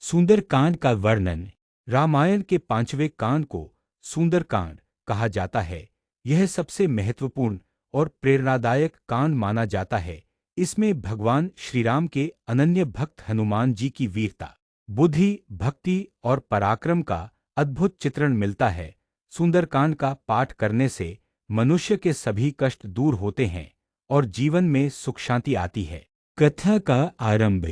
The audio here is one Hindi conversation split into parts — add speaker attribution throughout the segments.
Speaker 1: सुंदरकांड का वर्णन। रामायण के पांचवें कांड को सुंदरकांड कहा जाता है। यह सबसे महत्वपूर्ण और प्रेरणादायक कांड माना जाता है। इसमें भगवान श्रीराम के अनन्य भक्त हनुमान जी की वीरता, बुद्धि, भक्ति और पराक्रम का अद्भुत चित्रण मिलता है। सुंदरकांड का पाठ करने से मनुष्य के सभी कष्ट दूर होते हैं और जीवन में सुख शांति आती है। कथा का आरंभ।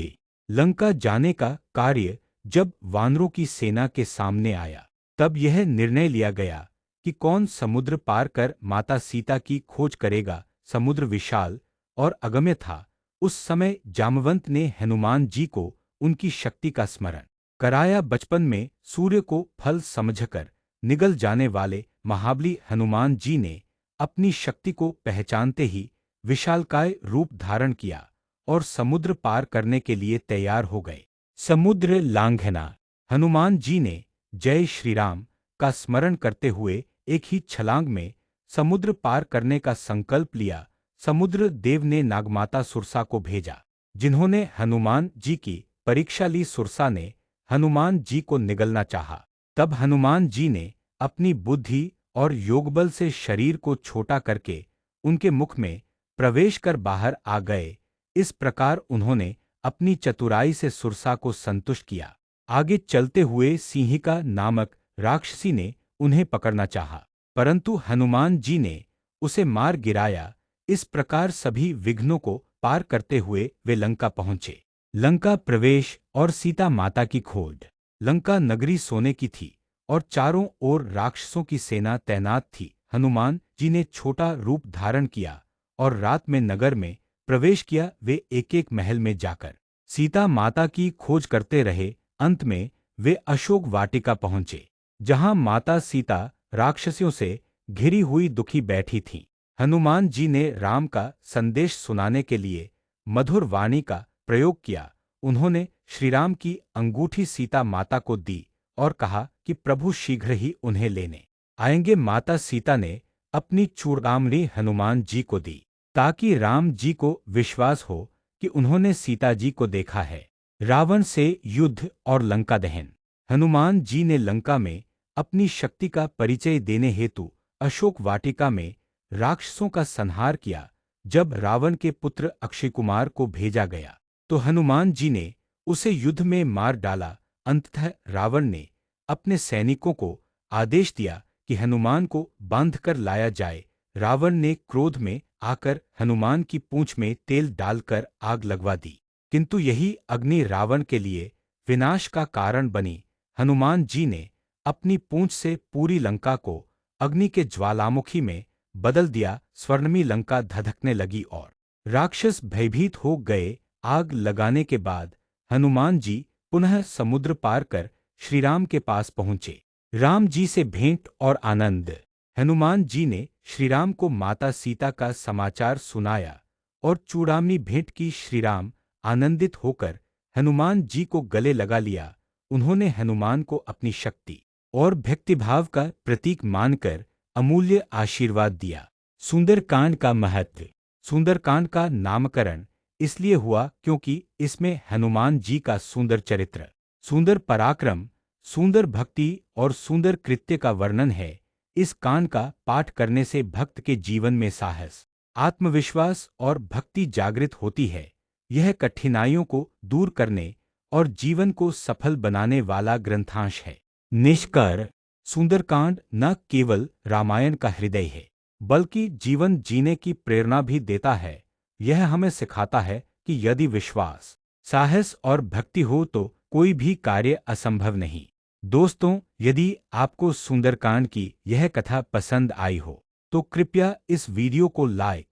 Speaker 1: लंका जाने का कार्य जब वानरों की सेना के सामने आया, तब यह निर्णय लिया गया कि कौन समुद्र पार कर माता सीता की खोज करेगा। समुद्र विशाल और अगम्य था। उस समय जामवंत ने हनुमान जी को उनकी शक्ति का स्मरण कराया। बचपन में सूर्य को फल समझकर निगल जाने वाले महाबली हनुमान जी ने अपनी शक्ति को पहचानते ही विशालकाय रूप धारण किया और समुद्र पार करने के लिए तैयार हो गए। समुद्र लांघना। हनुमान जी ने जय श्री राम का स्मरण करते हुए एक ही छलांग में समुद्र पार करने का संकल्प लिया। समुद्र देव ने नागमाता सुरसा को भेजा, जिन्होंने हनुमान जी की परीक्षा ली। सुरसा ने हनुमान जी को निगलना चाहा। तब हनुमान जी ने अपनी बुद्धि और योगबल से शरीर को छोटा करके उनके मुख में प्रवेश कर बाहर आ गए। इस प्रकार उन्होंने अपनी चतुराई से सुरसा को संतुष्ट किया। आगे चलते हुए सिंहिका नामक राक्षसी ने उन्हें पकड़ना चाहा, परंतु हनुमान जी ने उसे मार गिराया। इस प्रकार सभी विघ्नों को पार करते हुए वे लंका पहुंचे। लंका प्रवेश और सीता माता की खोज। लंका नगरी सोने की थी और चारों ओर राक्षसों की सेना तैनात थी। हनुमान जी ने छोटा रूप धारण किया और रात में नगर में प्रवेश किया। वे एक एक महल में जाकर सीता माता की खोज करते रहे। अंत में वे अशोक वाटिका पहुंचे, जहां माता सीता राक्षसियों से घिरी हुई दुखी बैठी थीं। हनुमान जी ने राम का संदेश सुनाने के लिए मधुर वाणी का प्रयोग किया। उन्होंने श्रीराम की अंगूठी सीता माता को दी और कहा कि प्रभु शीघ्र ही उन्हें लेने आएंगे। माता सीता ने अपनी चूड़ामणि हनुमान जी को दी, ताकि राम जी को विश्वास हो कि उन्होंने सीता जी को देखा है। रावण से युद्ध और लंका दहन। हनुमान जी ने लंका में अपनी शक्ति का परिचय देने हेतु अशोक वाटिका में राक्षसों का संहार किया। जब रावण के पुत्र अक्षय कुमार को भेजा गया, तो हनुमान जी ने उसे युद्ध में मार डाला। अंततः रावण ने अपने सैनिकों को आदेश दिया कि हनुमान को बांधकर लाया जाए। रावण ने क्रोध में आकर हनुमान की पूंछ में तेल डालकर आग लगवा दी, किंतु यही अग्नि रावण के लिए विनाश का कारण बनी। हनुमान जी ने अपनी पूंछ से पूरी लंका को अग्नि के ज्वालामुखी में बदल दिया। स्वर्णमयी लंका धधकने लगी और राक्षस भयभीत हो गए। आग लगाने के बाद हनुमान जी पुनः समुद्र पार कर श्रीराम के पास पहुंचे। राम जी से भेंट और आनंद। हनुमान जी ने श्रीराम को माता सीता का समाचार सुनाया और चूड़ामणि भेंट की। श्रीराम आनंदित होकर हनुमान जी को गले लगा लिया। उन्होंने हनुमान को अपनी शक्ति और भक्तिभाव का प्रतीक मानकर अमूल्य आशीर्वाद दिया। सुंदरकांड का महत्व। सुंदरकांड का नामकरण इसलिए हुआ क्योंकि इसमें हनुमान जी का सुंदर चरित्र, सुंदर पराक्रम, सुंदर भक्ति और सुंदर कृत्य का वर्णन है। इस कांड का पाठ करने से भक्त के जीवन में साहस, आत्मविश्वास और भक्ति जागृत होती है। यह कठिनाइयों को दूर करने और जीवन को सफल बनाने वाला ग्रंथांश है। निष्कर्ष। सुंदरकांड न केवल रामायण का हृदय है, बल्कि जीवन जीने की प्रेरणा भी देता है। यह हमें सिखाता है कि यदि विश्वास, साहस और भक्ति हो तो कोई भी कार्य असंभव नहीं। दोस्तों, यदि आपको सुंदरकांड की यह कथा पसंद आई हो, तो कृपया इस वीडियो को लाइक,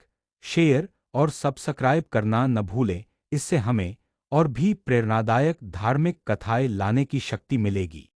Speaker 1: शेयर और सब्सक्राइब करना न भूलें। इससे हमें और भी प्रेरणादायक धार्मिक कथाएं लाने की शक्ति मिलेगी।